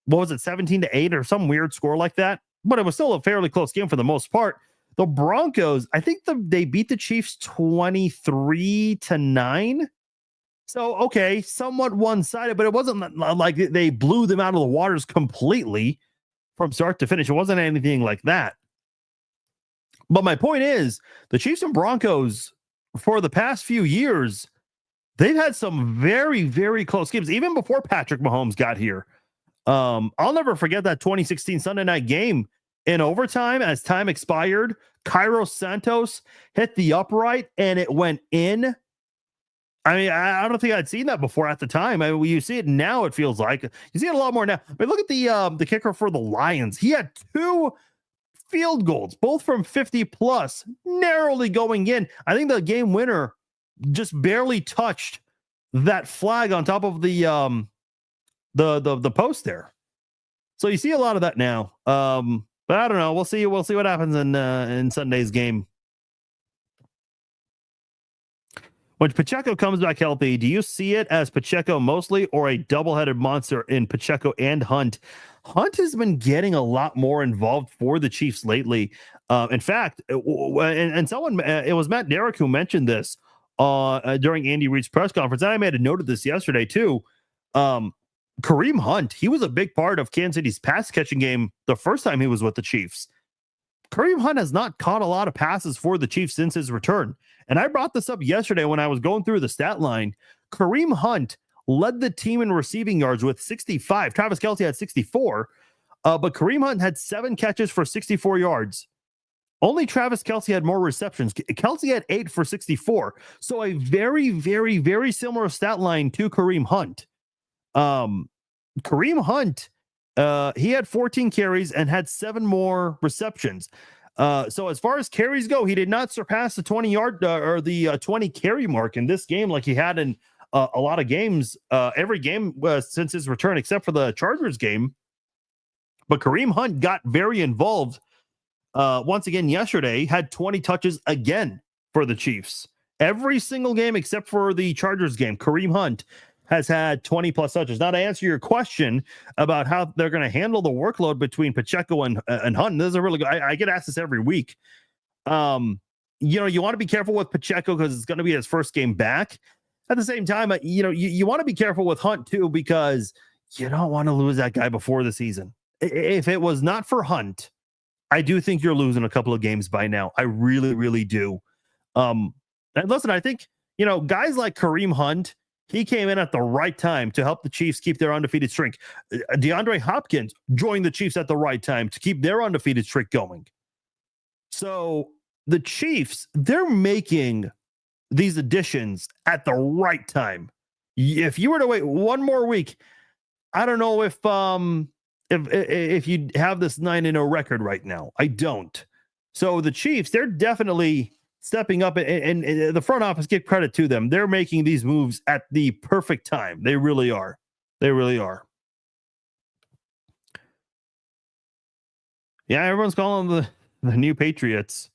17-8 or some weird score like that. But it was still a fairly close game for the most part. The Broncos, I think they beat the Chiefs 23-9. So, okay, somewhat one-sided, but it wasn't like they blew them out of the waters completely from start to finish. It wasn't anything like that. But my point is, the Chiefs and Broncos, for the past few years, they've had some very, very close games, even before Patrick Mahomes got here. I'll never forget that 2016 Sunday night game in overtime. As time expired, Cairo Santos hit the upright and it went in. I mean, I don't think I'd seen that before at the time. I mean, you see it now, it feels like. You see it a lot more now. I mean, look at the kicker for the Lions. He had 2 field goals, both from 50 plus, narrowly going in. I think the game winner just barely touched that flag on top of the post there. So you see a lot of that now. But I don't know. We'll see what happens in Sunday's game. When Pacheco comes back healthy, do you see it as Pacheco mostly or a double-headed monster in Pacheco and Hunt? Hunt has been getting a lot more involved for the Chiefs lately. In fact, and someone, it was Matt Derrick who mentioned this during Andy Reid's press conference. And I made a note of this yesterday too. Kareem Hunt, he was a big part of Kansas City's pass catching game the first time he was with the Chiefs. Kareem Hunt has not caught a lot of passes for the Chiefs since his return. And I brought this up yesterday when I was going through the stat line. Kareem Hunt led the team in receiving yards with 65. Travis Kelce had 64, but Kareem Hunt had 7 catches for 64 yards. Only Travis Kelce had more receptions. Kelce had 8 for 64. So a very, very, very similar stat line to Kareem Hunt. Kareem Hunt, he had 14 carries and had 7 more receptions. So as far as carries go, he did not surpass the 20-yard or the 20 carry mark in this game like he had in a lot of games, every game since his return, except for the Chargers game. But Kareem Hunt got very involved once again yesterday, had 20 touches again for the Chiefs. Every single game except for the Chargers game, Kareem Hunt has had 20 plus touches. Now, to answer your question about how they're going to handle the workload between Pacheco and Hunt, this is a really good. I get asked this every week. You want to be careful with Pacheco because it's going to be his first game back. At the same time, you want to be careful with Hunt too, because you don't want to lose that guy before the season. If it was not for Hunt, I do think you're losing a couple of games by now. I really, really do. And listen, I think, guys like Kareem Hunt, he came in at the right time to help the Chiefs keep their undefeated streak. DeAndre Hopkins joined the Chiefs at the right time to keep their undefeated streak going. So the Chiefs, they're making these additions at the right time. If you were to wait one more week, I don't know if you have this 9-0 record right now. I don't. So the Chiefs, they're definitely stepping up, and the front office, give credit to them. They're making these moves at the perfect time. They really are. They really are. Yeah, everyone's calling them the new Patriots.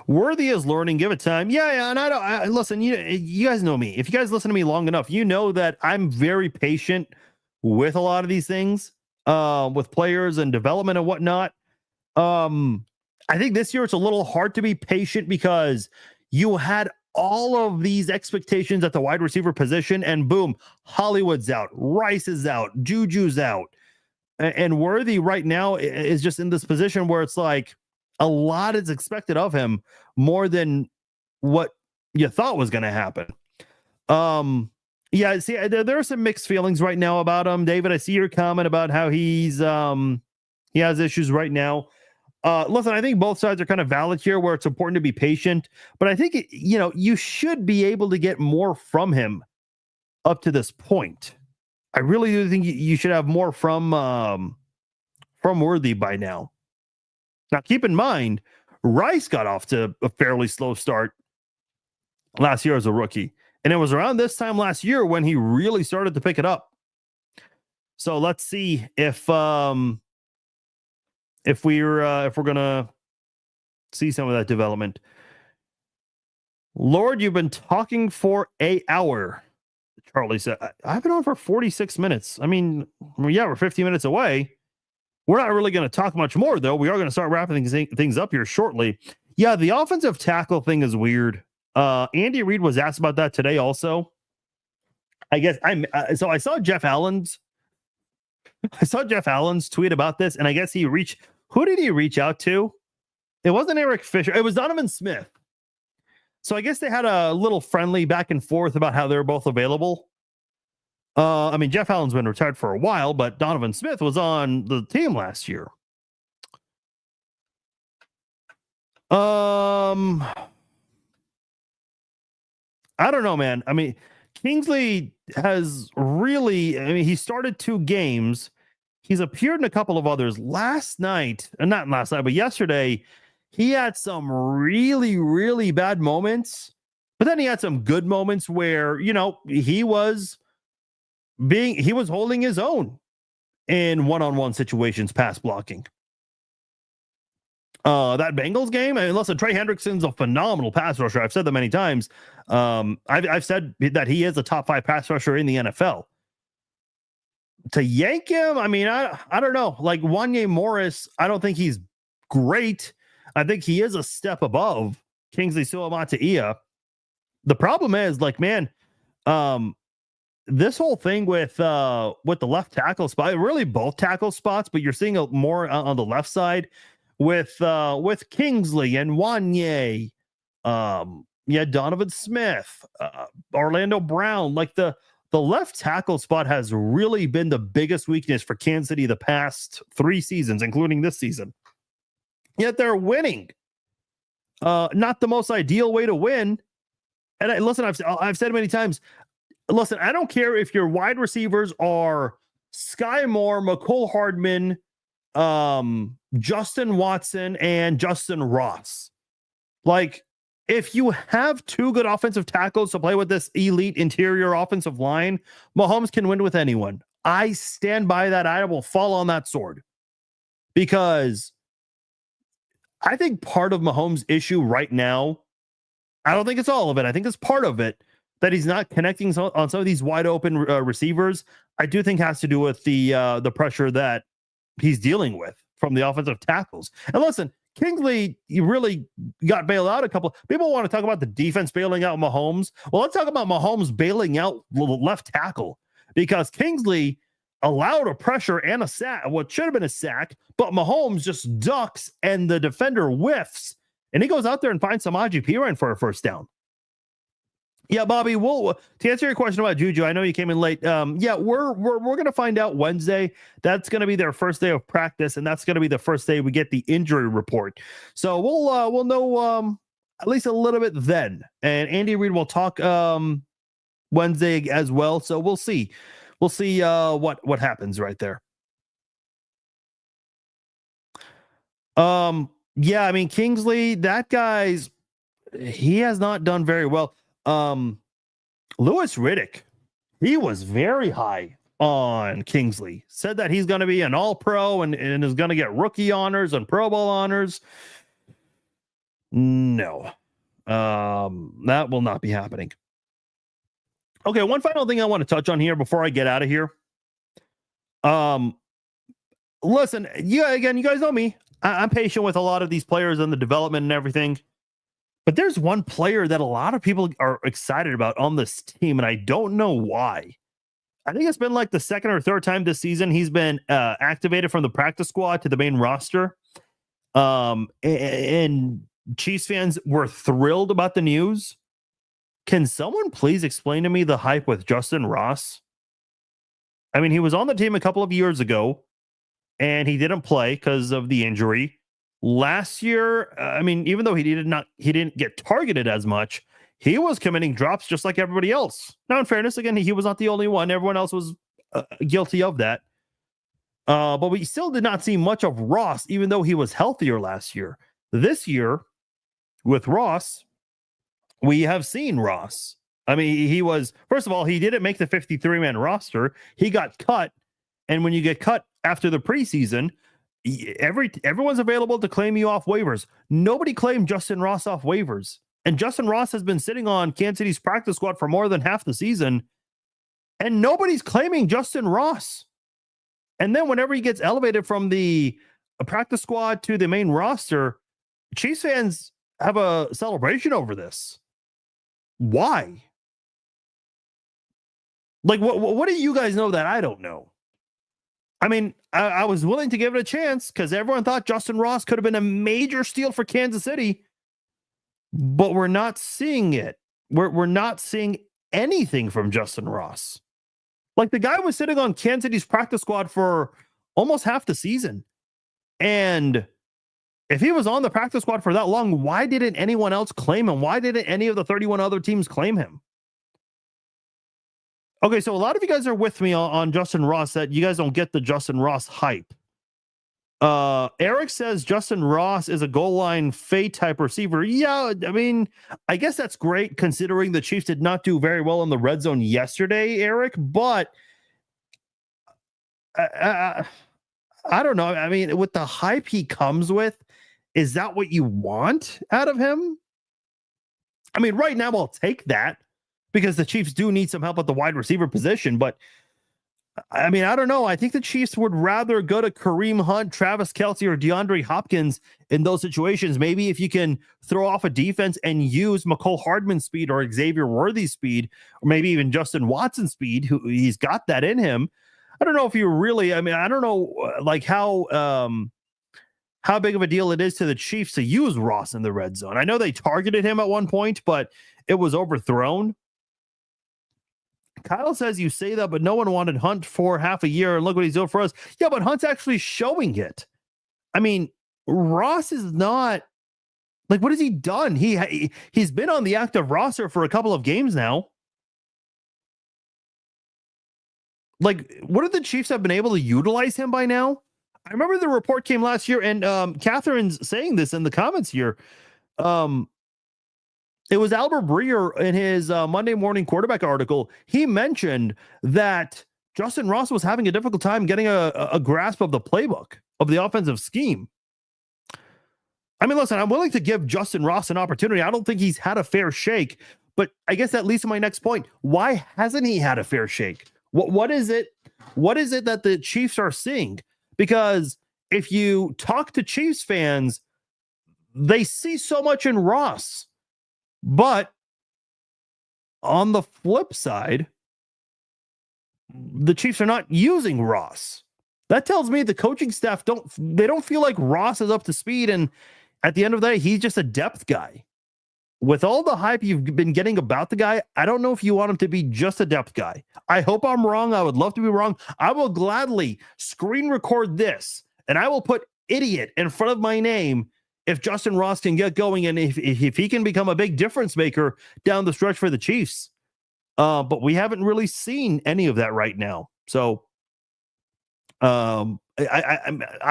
Worthy is learning. Give it time. Yeah. And listen. You guys know me. If you guys listen to me long enough, you know that I'm very patient with a lot of these things, with players and development and whatnot. I think this year it's a little hard to be patient because you had all of these expectations at the wide receiver position, and boom, Hollywood's out, Rice is out, Juju's out, and Worthy right now is just in this position where it's like a lot is expected of him more than what you thought was going to happen. Yeah, see, there are some mixed feelings right now about him, David. I see your comment about how he has issues right now. Listen, I think both sides are kind of valid here where it's important to be patient, but I think, you should be able to get more from him up to this point. I really do think you should have more from Worthy by now. Now, keep in mind, Rice got off to a fairly slow start last year as a rookie, and it was around this time last year when he really started to pick it up. So let's see if we're gonna see some of that development. Lord, you've been talking for an hour, Charlie said. I've been on for 46 minutes. I mean, yeah, we're 50 minutes away. We're not really going to talk much more, though. We are going to start wrapping things up here shortly. Yeah, the offensive tackle thing is weird. Andy Reid was asked about that today also. I guess so I saw Jeff Allen's tweet about this, and I guess who did he reach out to? It wasn't Eric Fisher. It was Donovan Smith. So I guess they had a little friendly back and forth about how they're both available. I mean, Jeff Allen's been retired for a while, but Donovan Smith was on the team last year. I don't know, man. I mean, Kingsley has really, he started 2 games. He's appeared in a couple of others. Not last night, but yesterday, he had some really, really bad moments, but then he had some good moments where, he was holding his own in one-on-one situations, pass blocking. That Bengals game, listen, Trey Hendrickson's a phenomenal pass rusher. I've said that many times. I've said that he is a top 5 pass rusher in the NFL. To yank him, I don't know. Like Wanya Morris, I don't think he's great. I think he is a step above Kingsley Suamataia. The problem is, this whole thing with the left tackle spot, really both tackle spots, but you're seeing more on the left side with Kingsley and Wanya, Donovan Smith, Orlando Brown. Like the left tackle spot has really been the biggest weakness for Kansas City the past 3 seasons, including this season. Yet they're winning. Not the most ideal way to win. And I've said many times, listen, I don't care if your wide receivers are Sky Moore, McCole Hardman, Justin Watson, and Justin Ross. Like, if you have 2 good offensive tackles to play with this elite interior offensive line, Mahomes can win with anyone. I stand by that. I will fall on that sword. Because I think part of Mahomes' issue right now, I don't think it's all of it. I think it's part of it that he's not connecting on some of these wide open receivers. I do think has to do with the pressure that he's dealing with from the offensive tackles. And listen, Kingsley, you really got bailed out. A couple people want to talk about the defense bailing out Mahomes. Well, let's talk about Mahomes bailing out left tackle, because Kingsley allowed a pressure and a sack, what should have been a sack, but Mahomes just ducks and the defender whiffs, and he goes out there and finds Samaje Perine for a first down. Yeah, Bobby, to answer your question about Juju, I know you came in late. We're going to find out Wednesday. That's going to be their first day of practice, and that's going to be the first day we get the injury report. So we'll know at least a little bit then. And Andy Reid will talk Wednesday as well. So we'll see. We'll see what happens right there. Kingsley, that he has not done very well. Louis Riddick, he was very high on Kingsley, said that he's going to be an all-pro and is going to get rookie honors and Pro Bowl honors. No. That will not be happening. Okay, one final thing I want to touch on here before I get out of here. Listen, you guys know me. I'm patient with a lot of these players and the development and everything. But there's one player that a lot of people are excited about on this team, and I don't know why. I think it's been like the second or third time this season he's been activated from the practice squad to the main roster. And Chiefs fans were thrilled about the news. Can someone please explain to me the hype with Justin Ross? I mean, he was on the team a couple of years ago, and he didn't play because of the injury. Last year, I mean, even though he didn't get targeted as much, he was committing drops just like everybody else. Now, in fairness, again, he was not the only one. Everyone else was guilty of that. But we still did not see much of Ross, even though he was healthier last year. This year, with Ross, we have seen Ross. I mean, he was, first of all, he didn't make the 53-man roster. He got cut. And when you get cut after the preseason, everyone's available to claim you off waivers. Nobody claimed Justin Ross off waivers. And Justin Ross has been sitting on Kansas City's practice squad for more than half the season. And nobody's claiming Justin Ross. And then whenever he gets elevated from the practice squad to the main roster, Chiefs fans have a celebration over this. Why? Like, what do you guys know that I don't know? I mean, I was willing to give it a chance because everyone thought Justin Ross could have been a major steal for Kansas City, but we're not seeing it. We're not seeing anything from Justin Ross. Like, the guy was sitting on Kansas City's practice squad for almost half the season. And if he was on the practice squad for that long, why didn't anyone else claim him? Why didn't any of the 31 other teams claim him? Okay, so a lot of you guys are with me on Justin Ross that you guys don't get the Justin Ross hype. Eric says Justin Ross is a goal line fade type receiver. Yeah, I mean, I guess that's great considering the Chiefs did not do very well in the red zone yesterday, Eric, but I don't know. I mean, with the hype he comes with, is that what you want out of him? I mean, right now I'll take that because the Chiefs do need some help at the wide receiver position, but I mean, I don't know. I think the Chiefs would rather go to Kareem Hunt, Travis Kelce, or DeAndre Hopkins in those situations. Maybe if you can throw off a defense and use McCole Hardman's speed or Xavier Worthy's speed, or maybe even Justin Watson's speed, who he's got that in him. I don't know if you really, I mean, I don't know like how big of a deal it is to the Chiefs to use Ross in the red zone. I know they targeted him at one point, but it was overthrown. Kyle says you say that, but no one wanted Hunt for half a year, and look what he's doing for us. Yeah, but Hunt's actually showing it. I mean, Ross is not like, what has he done? He's been on the active roster for a couple of games now. Like, wouldn't the Chiefs have been able to utilize him by now? I remember the report came last year, and Catherine's saying this in the comments here. It was Albert Breer in his Monday Morning Quarterback article. He mentioned that Justin Ross was having a difficult time getting a grasp of the playbook, of the offensive scheme. I mean, listen, I'm willing to give Justin Ross an opportunity. I don't think he's had a fair shake, but I guess that leads to my next point. Why hasn't he had a fair shake? What is it? What is it that the Chiefs are seeing? Because if you talk to Chiefs fans, they see so much in Ross. But on the flip side, the Chiefs are not using Ross. That tells me the coaching staff don't feel like Ross is up to speed. And at the end of the day, he's just a depth guy. With all the hype you've been getting about the guy, I don't know if you want him to be just a depth guy. I hope I'm wrong. I would love to be wrong. I will gladly screen record this, and I will put idiot in front of my name if Justin Ross can get going and if he can become a big difference maker down the stretch for the Chiefs. But we haven't really seen any of that right now. So I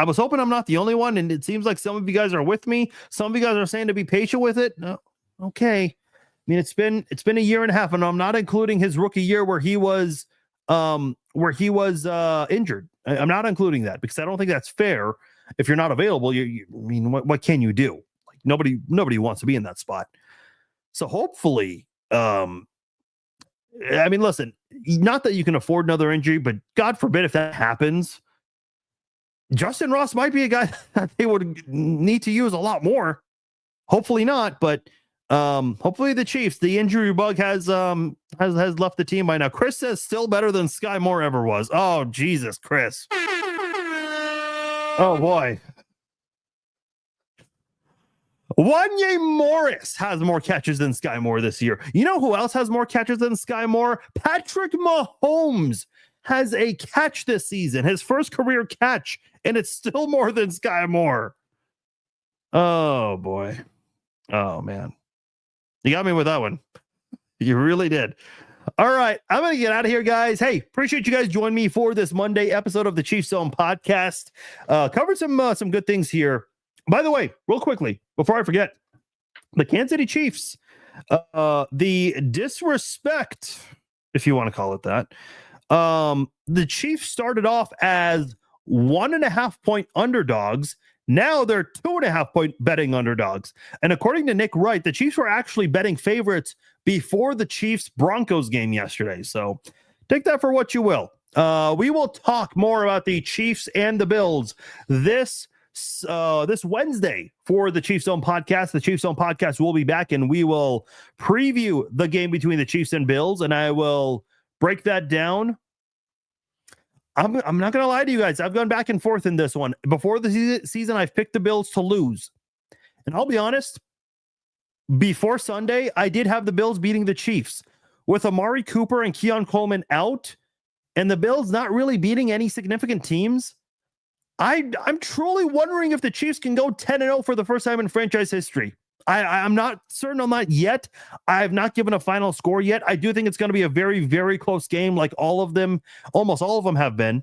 was hoping I'm not the only one, and it seems like some of you guys are with me. Some of you guys are saying to be patient with it. No, okay. I mean, it's been a year and a half, and I'm not including his rookie year where he was injured. I'm not including that because I don't think that's fair. If you're not available, I mean, what can you do? Like, nobody wants to be in that spot. So hopefully, I mean, listen, not that you can afford another injury, but God forbid if that happens, Justin Ross might be a guy that they would need to use a lot more. Hopefully not, but hopefully the Chiefs, the injury bug has left the team by now. Chris says still better than Sky Moore ever was. Oh, Jesus, Chris. Oh, boy. Wanya Morris has more catches than Sky Moore this year. You know who else has more catches than Sky Moore? Patrick Mahomes has a catch this season, his first career catch, and it's still more than Sky Moore. Oh, boy. Oh, man. You got me with that one. You really did. All right. I'm going to get out of here, guys. Hey, appreciate you guys joining me for this Monday episode of the Chiefs Zone podcast. Covered some good things here. By the way, real quickly, before I forget, the Kansas City Chiefs, the disrespect, if you want to call it that, the Chiefs started off as 1.5 point underdogs. Now they're 2.5 point betting underdogs. And according to Nick Wright, the Chiefs were actually betting favorites before the Chiefs Broncos game yesterday. So take that for what you will. We will talk more about the Chiefs and the Bills this Wednesday for the Chiefs Zone podcast. The Chiefs Zone podcast will be back, and we will preview the game between the Chiefs and Bills, and I will break that down. I'm not going to lie to you guys. I've gone back and forth in this one. Before the season, I've picked the Bills to lose. And I'll be honest, before Sunday, I did have the Bills beating the Chiefs. With Amari Cooper and Keon Coleman out, and the Bills not really beating any significant teams, I'm truly wondering if the Chiefs can go 10-0 for the first time in franchise history. I'm not certain on that yet. I have not given a final score yet. I do think it's going to be a very, very close game, like almost all of them have been.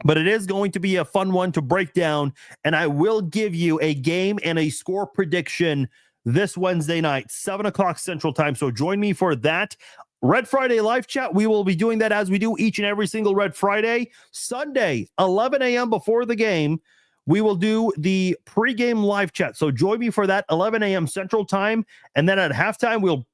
But it is going to be a fun one to break down, and I will give you a game and a score prediction this Wednesday night, 7 o'clock Central Time. So join me for that. Red Friday live chat, we will be doing that as we do each and every single Red Friday. Sunday, 11 a.m. before the game, we will do the pregame live chat. So join me for that, 11 a.m. Central Time. And then at halftime, we'll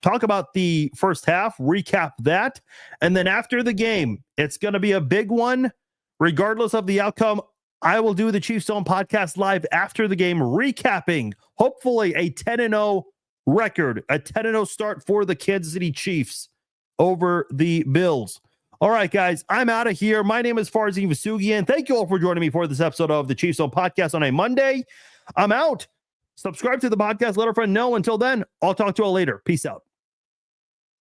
talk about the first half, recap that. And then after the game, it's going to be a big one. Regardless of the outcome, I will do the Chiefs Zone podcast live after the game, recapping, hopefully, a 10-0 record, a 10-0 start for the Kansas City Chiefs over the Bills. All right, guys, I'm out of here. My name is Farzin Vousoughian. Thank you all for joining me for this episode of the Chiefs Zone podcast on a Monday. I'm out. Subscribe to the podcast. Let a friend know. Until then, I'll talk to you all later. Peace out.